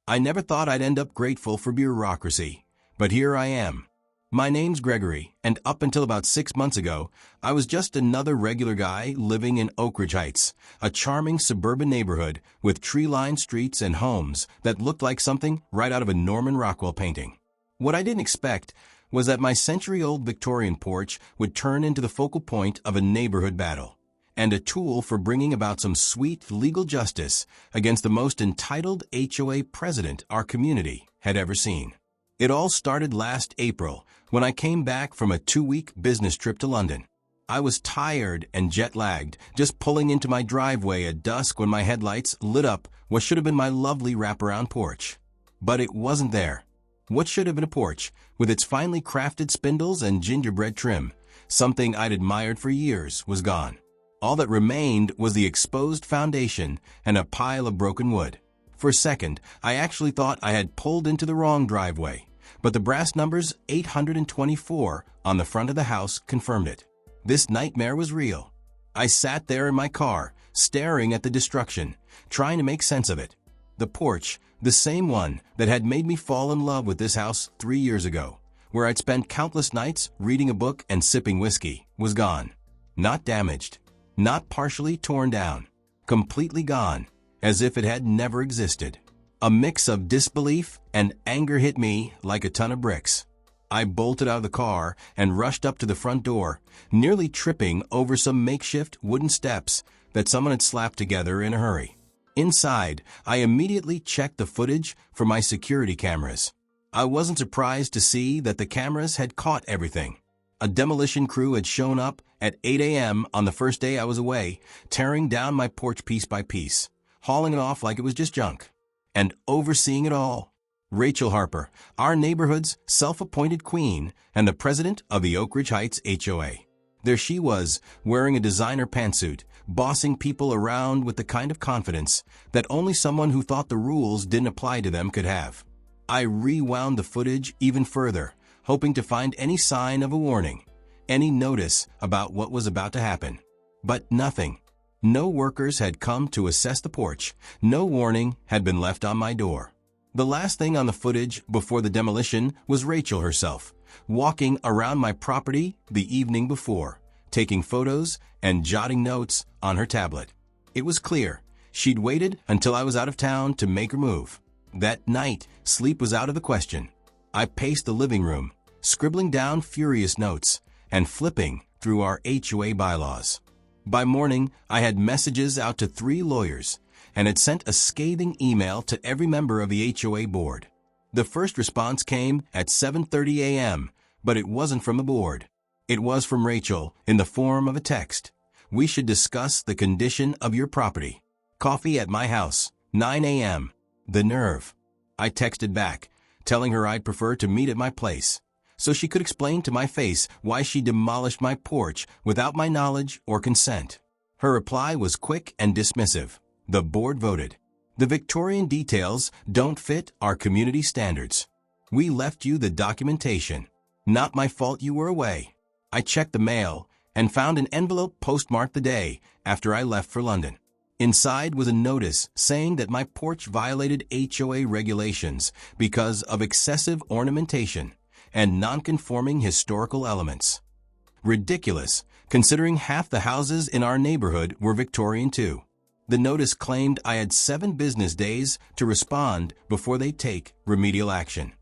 I never thought I'd end up grateful for bureaucracy, but here I am. My name's Gregory, and up until about 6 months ago, I was just another regular guy living in Oak Ridge Heights, a charming suburban neighborhood with tree-lined streets and homes that looked like something right out of a Norman Rockwell painting. What I didn't expect was that my century-old Victorian porch would turn into the focal point of a neighborhood battle, and a tool for bringing about some sweet legal justice against the most entitled HOA president our community had ever seen. It all started last April when I came back from a 2-week business trip to London. I was tired and jet-lagged, just pulling into my driveway at dusk when my headlights lit up what should have been my lovely wraparound porch. But it wasn't there. What should have been a porch, with its finely crafted spindles and gingerbread trim, something I'd admired for years, was gone. All that remained was the exposed foundation and a pile of broken wood. For a second, I actually thought I had pulled into the wrong driveway, but the brass numbers 824 on the front of the house confirmed it. This nightmare was real. I sat there in my car, staring at the destruction, trying to make sense of it. The porch, the same one that had made me fall in love with this house 3 years ago, where I'd spent countless nights reading a book and sipping whiskey, was gone. Not damaged, not partially torn down, completely gone, as if it had never existed. A mix of disbelief and anger hit me like a ton of bricks. I bolted out of the car and rushed up to the front door, nearly tripping over some makeshift wooden steps that someone had slapped together in a hurry. Inside, I immediately checked the footage for my security cameras. I wasn't surprised to see that the cameras had caught everything. A demolition crew had shown up at 8 a.m. on the first day I was away, tearing down my porch piece by piece, hauling it off like it was just junk. And overseeing it all, Rachel Harper, our neighborhood's self-appointed queen and the president of the Oak Ridge Heights HOA. There she was, wearing a designer pantsuit, bossing people around with the kind of confidence that only someone who thought the rules didn't apply to them could have. I rewound the footage even further, hoping to find any sign of a warning, any notice about what was about to happen. But nothing. No workers had come to assess the porch. No warning had been left on my door. The last thing on the footage before the demolition was Rachel herself, walking around my property the evening before, taking photos and jotting notes on her tablet. It was clear she'd waited until I was out of town to make her move. That night, sleep was out of the question. I paced the living room, scribbling down furious notes and flipping through our HOA bylaws. By morning, I had messages out to 3 lawyers and had sent a scathing email to every member of the HOA board. The first response came at 7:30 a.m., but it wasn't from the board. It was from Rachel in the form of a text. "We should discuss the condition of your property. Coffee at my house, 9 a.m. The nerve. I texted back, telling her I'd prefer to meet at my place, so she could explain to my face why she demolished my porch without my knowledge or consent. Her reply was quick and dismissive. The board voted. The Victorian details don't fit our community standards. We left you the documentation. Not my fault you were away. I checked the mail and found an envelope postmarked the day after I left for London. Inside was a notice saying that my porch violated HOA regulations because of excessive ornamentation and non-conforming historical elements. Ridiculous, considering half the houses in our neighborhood were Victorian too. The notice claimed I had 7 business days to respond before they take remedial action.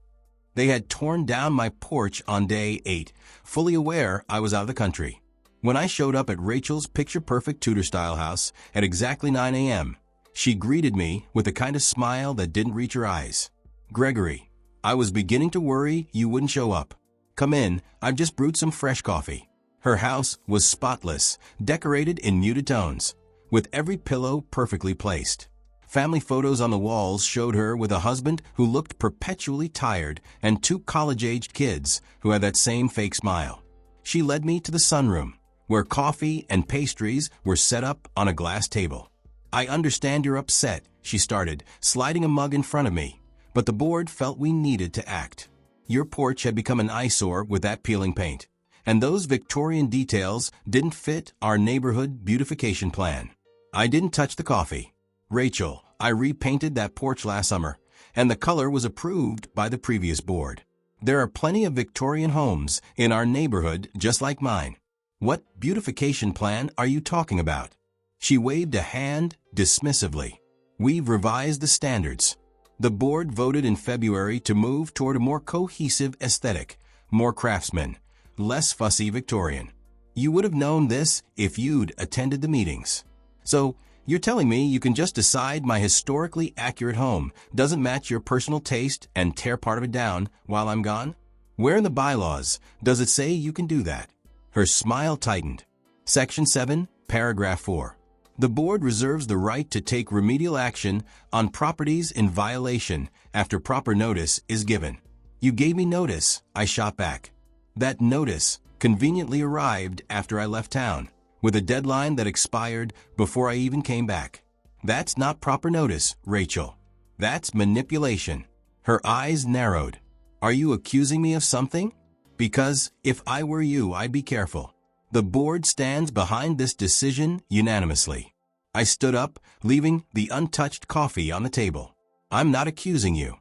They had torn down my porch on day 8, fully aware I was out of the country. When I showed up at Rachel's picture-perfect Tudor-style house at exactly 9 a.m., she greeted me with the kind of smile that didn't reach her eyes. "Gregory, I was beginning to worry you wouldn't show up. Come in, I've just brewed some fresh coffee." Her house was spotless, decorated in muted tones, with every pillow perfectly placed. Family photos on the walls showed her with a husband who looked perpetually tired and 2 college-aged kids who had that same fake smile. She led me to the sunroom, where coffee and pastries were set up on a glass table. "I understand you're upset," she started, sliding a mug in front of me, "but the board felt we needed to act. Your porch had become an eyesore with that peeling paint, and those Victorian details didn't fit our neighborhood beautification plan." I didn't touch the coffee. "Rachel, I repainted that porch last summer, and the color was approved by the previous board. There are plenty of Victorian homes in our neighborhood just like mine. What beautification plan are you talking about? She waved a hand dismissively. We've revised the standards. The board voted in February to move toward a more cohesive aesthetic, more craftsman, less fussy Victorian. You would have known this if you'd attended the meetings. So, you're telling me you can just decide my historically accurate home doesn't match your personal taste and tear part of it down while I'm gone? Where in the bylaws does it say you can do that? Her smile tightened. Section 7, Paragraph 4. The board reserves the right to take remedial action on properties in violation after proper notice is given. You gave me notice, I shot back. That notice conveniently arrived after I left town, with a deadline that expired before I even came back. That's not proper notice, Rachel. That's manipulation. Her eyes narrowed. Are you accusing me of something? Because if I were you, I'd be careful. The board stands behind this decision unanimously. I stood up, leaving the untouched coffee on the table. I'm not accusing you.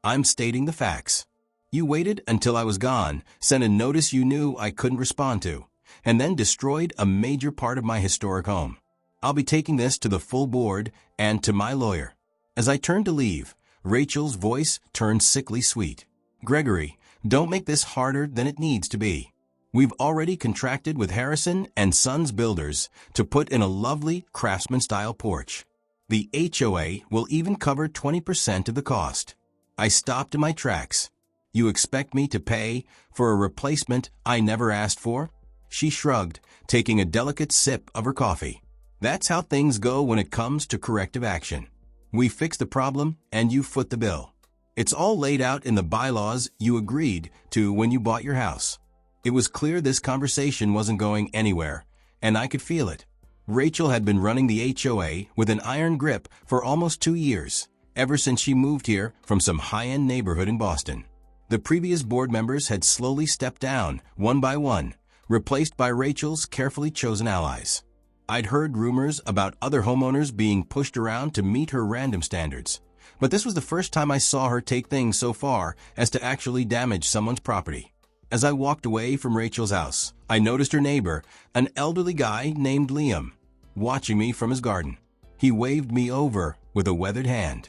I'm stating the facts. You waited until I was gone, sent a notice you knew I couldn't respond to, and then destroyed a major part of my historic home. I'll be taking this to the full board and to my lawyer. As I turned to leave, Rachel's voice turned sickly sweet. Gregory, don't make this harder than it needs to be. We've already contracted with Harrison and Sons Builders to put in a lovely craftsman-style porch. The HOA will even cover 20% of the cost. I stopped in my tracks. You expect me to pay for a replacement I never asked for? She shrugged, taking a delicate sip of her coffee. That's how things go when it comes to corrective action. We fix the problem and you foot the bill. It's all laid out in the bylaws you agreed to when you bought your house. It was clear this conversation wasn't going anywhere, and I could feel it. Rachel had been running the HOA with an iron grip for almost 2 years, ever since she moved here from some high-end neighborhood in Boston. The previous board members had slowly stepped down, one by one, replaced by Rachel's carefully chosen allies. I'd heard rumors about other homeowners being pushed around to meet her random standards, but this was the first time I saw her take things so far as to actually damage someone's property. As I walked away from Rachel's house, I noticed her neighbor, an elderly guy named Liam, watching me from his garden. He waved me over with a weathered hand.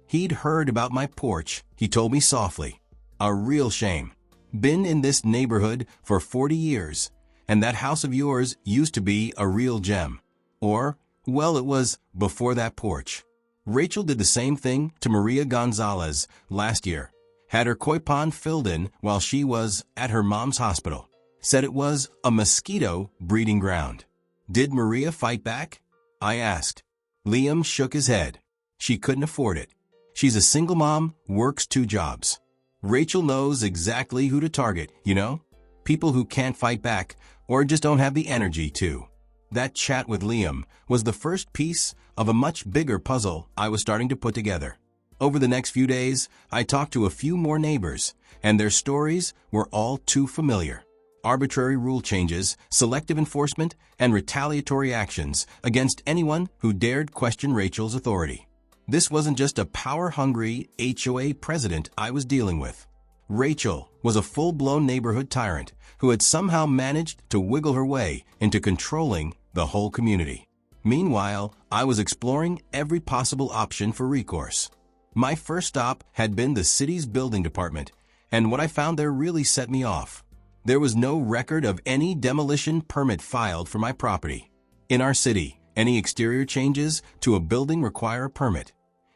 He'd heard about my porch, he told me softly. A real shame. Been in this neighborhood for 40 years, and that house of yours used to be a real gem. Or, well, it was before that porch. Rachel did the same thing to Maria Gonzalez last year. Had her koi pond filled in while she was at her mom's hospital. Said it was a mosquito breeding ground. Did Maria fight back? I asked. Liam shook his head. She couldn't afford it. She's a single mom, works 2 jobs. Rachel knows exactly who to target, you know? People who can't fight back or just don't have the energy to. That chat with Liam was the first piece of a much bigger puzzle I was starting to put together. Over the next few days, I talked to a few more neighbors, and their stories were all too familiar. Arbitrary rule changes, selective enforcement, and retaliatory actions against anyone who dared question Rachel's authority. This wasn't just a power-hungry HOA president I was dealing with. Rachel was a full-blown neighborhood tyrant who had somehow managed to wiggle her way into controlling the whole community. Meanwhile, I was exploring every possible option for recourse. My first stop had been the city's building department, and what I found there really set me off. There was no record of any demolition permit filed for my property. In our city, any exterior changes to a building require a permit,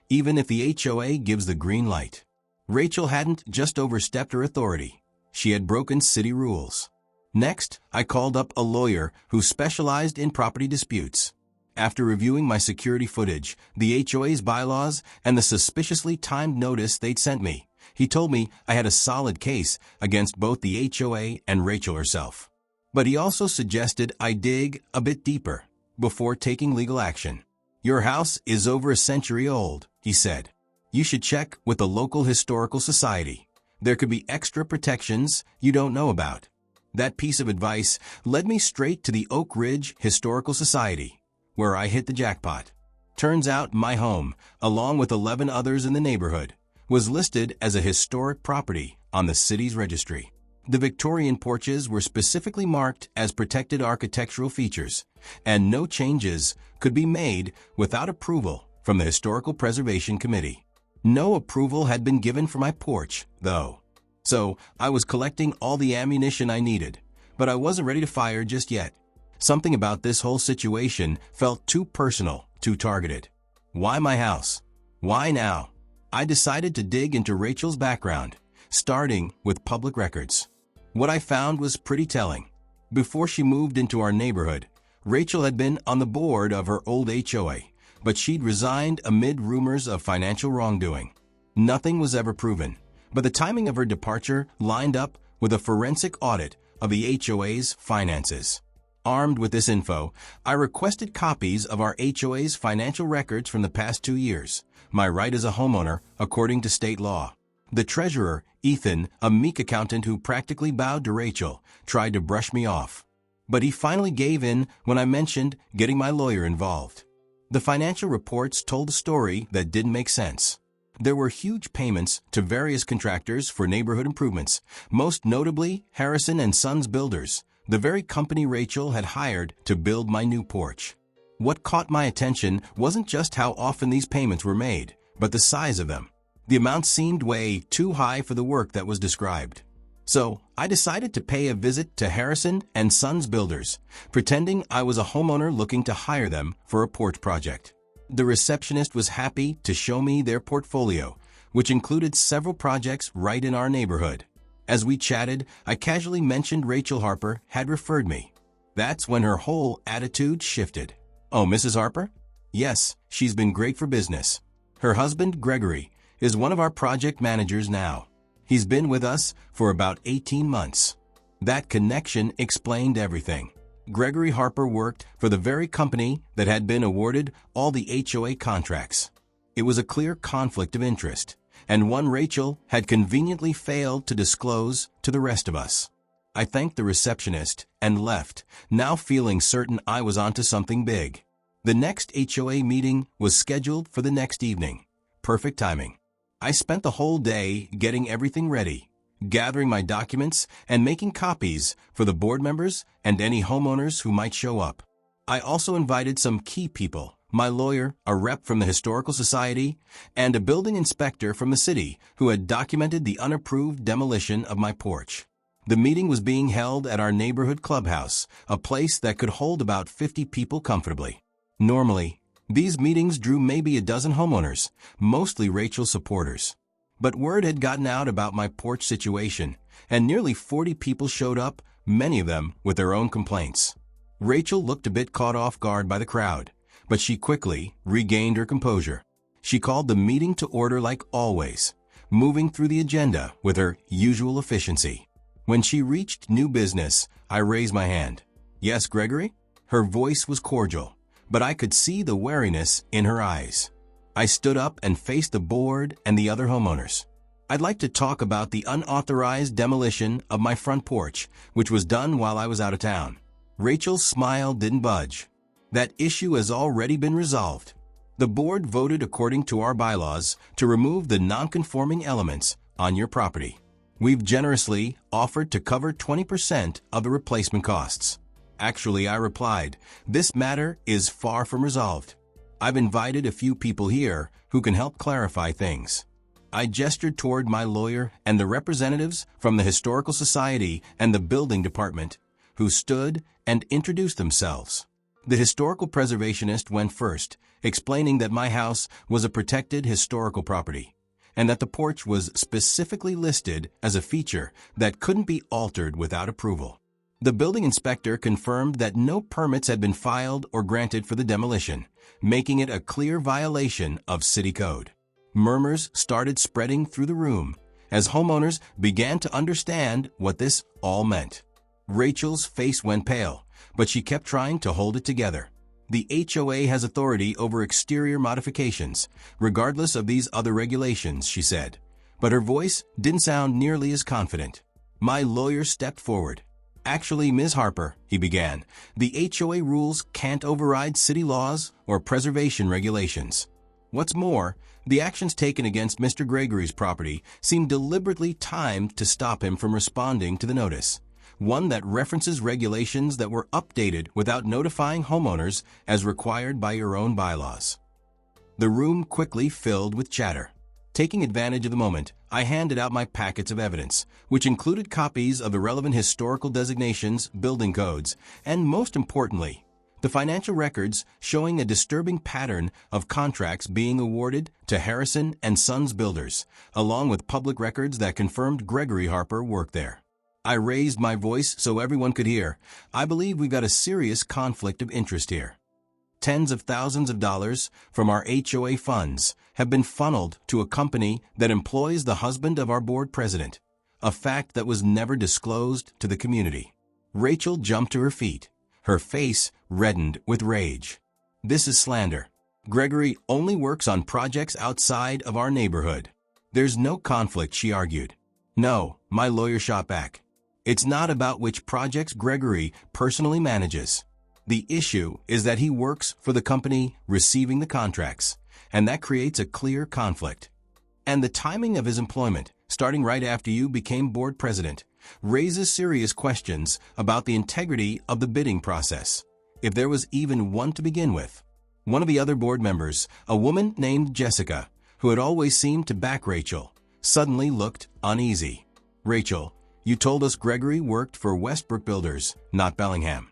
even if the HOA gives the green light. Rachel hadn't just overstepped her authority. She had broken city rules. Next, I called up a lawyer who specialized in property disputes. After reviewing my security footage, the HOA's bylaws, and the suspiciously timed notice they'd sent me, he told me I had a solid case against both the HOA and Rachel herself. But he also suggested I dig a bit deeper before taking legal action. Your house is over a century old, he said. You should check with the local historical society. There could be extra protections you don't know about. That piece of advice led me straight to the Oak Ridge Historical Society, where I hit the jackpot. Turns out my home, along with 11 others in the neighborhood, was listed as a historic property on the city's registry. The Victorian porches were specifically marked as protected architectural features, and no changes could be made without approval from the Historical Preservation Committee. No approval had been given for my porch, though. So I was collecting all the ammunition I needed, but I wasn't ready to fire just yet. Something about this whole situation felt too personal, too targeted. Why my house? Why now? I decided to dig into Rachel's background, starting with public records. What I found was pretty telling. Before she moved into our neighborhood, Rachel had been on the board of her old HOA, but she'd resigned amid rumors of financial wrongdoing. Nothing was ever proven, but the timing of her departure lined up with a forensic audit of the HOA's finances. Armed with this info, I requested copies of our HOA's financial records from the past 2 years, my right as a homeowner according to state law. The treasurer, Ethan, a meek accountant who practically bowed to Rachel, tried to brush me off. But he finally gave in when I mentioned getting my lawyer involved. The financial reports told a story that didn't make sense. There were huge payments to various contractors for neighborhood improvements, most notably Harrison & Sons Builders, the very company Rachel had hired to build my new porch. What caught my attention wasn't just how often these payments were made, but the size of them. The amount seemed way too high for the work that was described. So I decided to pay a visit to Harrison & Sons Builders, pretending I was a homeowner looking to hire them for a porch project. The receptionist was happy to show me their portfolio, which included several projects right in our neighborhood. As we chatted, I casually mentioned Rachel Harper had referred me. That's when her whole attitude shifted. "Oh, Mrs. Harper? Yes, she's been great for business. Her husband, Gregory, is one of our project managers now. He's been with us for about 18 months. That connection explained everything. Gregory Harper worked for the very company that had been awarded all the HOA contracts. It was a clear conflict of interest, and one Rachel had conveniently failed to disclose to the rest of us. I thanked the receptionist and left, now feeling certain I was onto something big. The next HOA meeting was scheduled for the next evening. Perfect timing. I spent the whole day getting everything ready, gathering my documents and making copies for the board members and any homeowners who might show up. I also invited some key people, my lawyer, a rep from the Historical Society, and a building inspector from the city who had documented the unapproved demolition of my porch. The meeting was being held at our neighborhood clubhouse, a place that could hold about 50 people comfortably. Normally, these meetings drew maybe a dozen homeowners, mostly Rachel's supporters. But word had gotten out about my porch situation, and nearly 40 people showed up, many of them with their own complaints. Rachel looked a bit caught off guard by the crowd, but she quickly regained her composure. She called the meeting to order like always, moving through the agenda with her usual efficiency. When she reached new business, I raised my hand. "Yes, Gregory?" Her voice was cordial, but I could see the wariness in her eyes. I stood up and faced the board and the other homeowners. "I'd like to talk about the unauthorized demolition of my front porch, which was done while I was out of town." Rachel's smile didn't budge. "That issue has already been resolved. The board voted according to our bylaws to remove the non-conforming elements on your property. We've generously offered to cover 20% of the replacement costs." "Actually," I replied, "this matter is far from resolved. I've invited a few people here who can help clarify things." I gestured toward my lawyer and the representatives from the Historical Society and the building department, who stood and introduced themselves. The historical preservationist went first, explaining that my house was a protected historical property, and that the porch was specifically listed as a feature that couldn't be altered without approval. The building inspector confirmed that no permits had been filed or granted for the demolition, making it a clear violation of city code. Murmurs started spreading through the room as homeowners began to understand what this all meant. Rachel's face went pale, but she kept trying to hold it together. "The HOA has authority over exterior modifications, regardless of these other regulations," she said. But her voice didn't sound nearly as confident. My lawyer stepped forward. "Actually, Ms. Harper," he began, "the HOA rules can't override city laws or preservation regulations." What's more, the actions taken against Mr. Gregory's property seemed deliberately timed to stop him from responding to the notice, one that references regulations that were updated without notifying homeowners as required by your own bylaws. The room quickly filled with chatter. Taking advantage of the moment, I handed out my packets of evidence, which included copies of the relevant historical designations, building codes, and most importantly, the financial records showing a disturbing pattern of contracts being awarded to Harrison and Sons Builders, along with public records that confirmed Gregory Harper worked there. I raised my voice so everyone could hear. I believe we've got a serious conflict of interest here. Tens of thousands of dollars from our HOA funds have been funneled to a company that employs the husband of our board president, a fact that was never disclosed to the community. Rachel jumped to her feet, her face reddened with rage. This is slander. Gregory only works on projects outside of our neighborhood. There's no conflict, she argued. No, my lawyer shot back. It's not about which projects Gregory personally manages. The issue is that he works for the company receiving the contracts, and that creates a clear conflict. And the timing of his employment, starting right after you became board president, raises serious questions about the integrity of the bidding process, if there was even one to begin with. One of the other board members, a woman named Jessica, who had always seemed to back Rachel, suddenly looked uneasy. Rachel, you told us Gregory worked for Westbrook Builders, not Bellingham.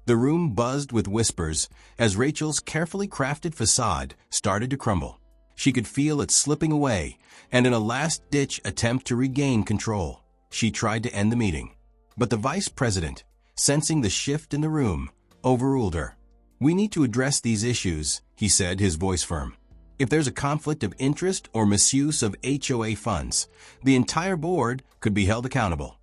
The room buzzed with whispers as Rachel's carefully crafted facade started to crumble. She could feel it slipping away, and in a last-ditch attempt to regain control, she tried to end the meeting. But the vice president, sensing the shift in the room, overruled her. We need to address these issues, he said, his voice firm. If there's a conflict of interest or misuse of HOA funds, the entire board could be held accountable.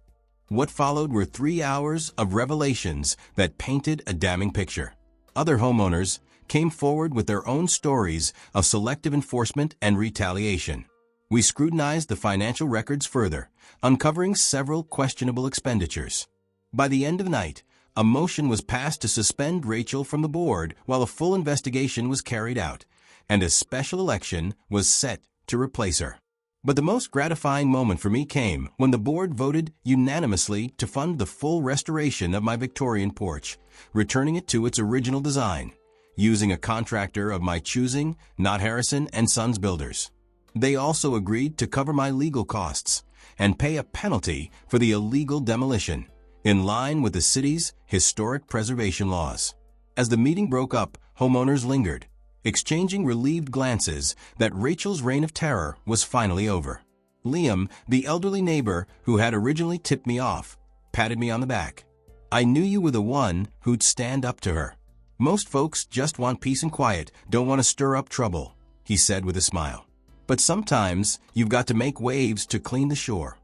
What followed were 3 hours of revelations that painted a damning picture. Other homeowners came forward with their own stories of selective enforcement and retaliation. We scrutinized the financial records further, uncovering several questionable expenditures. By the end of the night, a motion was passed to suspend Rachel from the board while a full investigation was carried out, and a special election was set to replace her. But the most gratifying moment for me came when the board voted unanimously to fund the full restoration of my Victorian porch, returning it to its original design, using a contractor of my choosing, not Harrison and Sons Builders. They also agreed to cover my legal costs and pay a penalty for the illegal demolition, in line with the city's historic preservation laws. As the meeting broke up, homeowners lingered, exchanging relieved glances that Rachel's reign of terror was finally over. Liam, the elderly neighbor who had originally tipped me off, patted me on the back. I knew you were the one who'd stand up to her. Most folks just want peace and quiet, don't want to stir up trouble, he said with a smile. But sometimes you've got to make waves to clean the shore.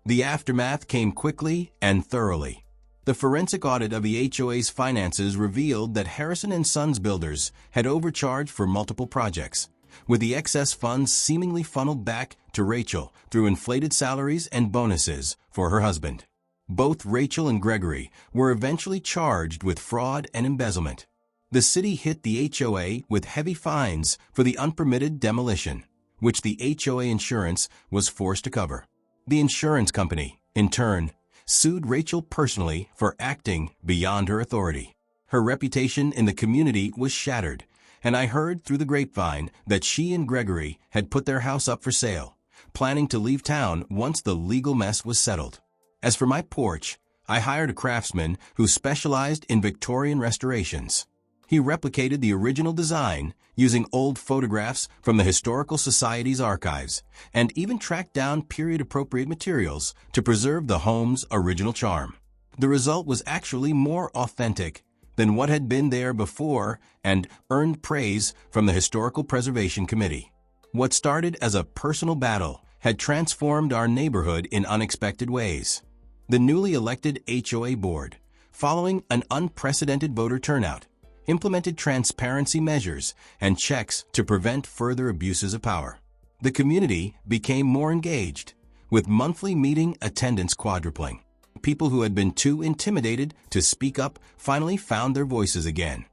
The aftermath came quickly and thoroughly. The forensic audit of the HOA's finances revealed that Harrison and Sons Builders had overcharged for multiple projects, with the excess funds seemingly funneled back to Rachel through inflated salaries and bonuses for her husband. Both Rachel and Gregory were eventually charged with fraud and embezzlement. The city hit the HOA with heavy fines for the unpermitted demolition, which the HOA insurance was forced to cover. The insurance company, in turn, sued Rachel personally for acting beyond her authority. Her reputation in the community was shattered, and I heard through the grapevine that she and Gregory had put their house up for sale, planning to leave town once the legal mess was settled. As for my porch, I hired a craftsman who specialized in Victorian restorations. He replicated the original design using old photographs from the Historical Society's archives and even tracked down period-appropriate materials to preserve the home's original charm. The result was actually more authentic than what had been there before and earned praise from the Historical Preservation Committee. What started as a personal battle had transformed our neighborhood in unexpected ways. The newly elected HOA board, following an unprecedented voter turnout, implemented transparency measures and checks to prevent further abuses of power. The community became more engaged, with monthly meeting attendance quadrupling. People who had been too intimidated to speak up finally found their voices again.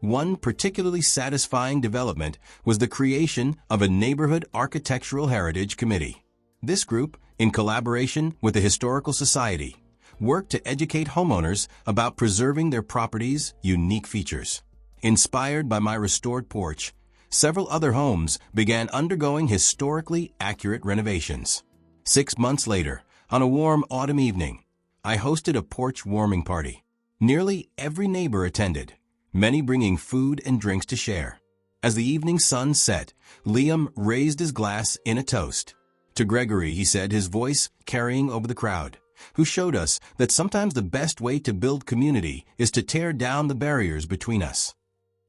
One particularly satisfying development was the creation of a Neighborhood Architectural Heritage Committee. This group, in collaboration with the Historical Society, worked to educate homeowners about preserving their property's unique features. Inspired by my restored porch, several other homes began undergoing historically accurate renovations. 6 months later, on a warm autumn evening, I hosted a porch warming party. Nearly every neighbor attended, many bringing food and drinks to share. As the evening sun set, Liam raised his glass in a toast. To Gregory, he said, his voice carrying over the crowd, who showed us that sometimes the best way to build community is to tear down the barriers between us.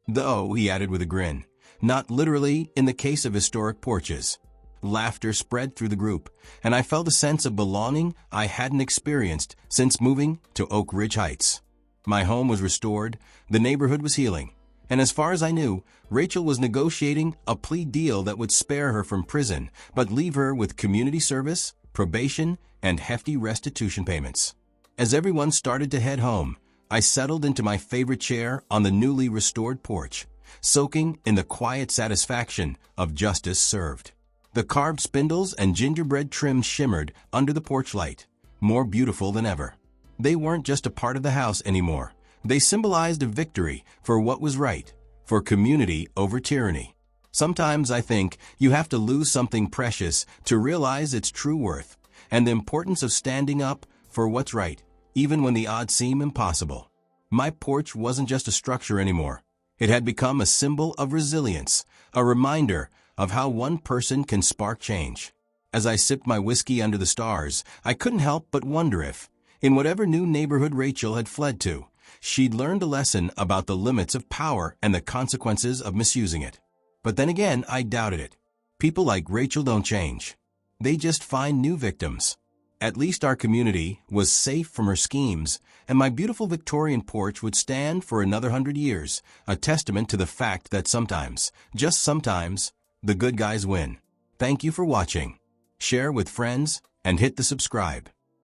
Though, he added with a grin, not literally in the case of historic porches. Laughter spread through the group, and I felt a sense of belonging I hadn't experienced since moving to Oak Ridge Heights. My home was restored, the neighborhood was healing, and as far as I knew, Rachel was negotiating a plea deal that would spare her from prison, but leave her with community service, probation, and hefty restitution payments. As everyone started to head home, I settled into my favorite chair on the newly restored porch, soaking in the quiet satisfaction of justice served. The carved spindles and gingerbread trim shimmered under the porch light, more beautiful than ever. They weren't just a part of the house anymore. They symbolized a victory for what was right, for community over tyranny. Sometimes I think you have to lose something precious to realize its true worth and the importance of standing up for what's right, even when the odds seem impossible. My porch wasn't just a structure anymore. It had become a symbol of resilience, a reminder of how one person can spark change. As I sipped my whiskey under the stars, I couldn't help but wonder if, in whatever new neighborhood Rachel had fled to, she'd learned a lesson about the limits of power and the consequences of misusing it. But then again, I doubted it. People like Rachel don't change. They just find new victims. At least our community was safe from her schemes, and my beautiful Victorian porch would stand for another 100 years, a testament to the fact that sometimes, just sometimes, the good guys win. Thank you for watching. Share with friends and hit the subscribe.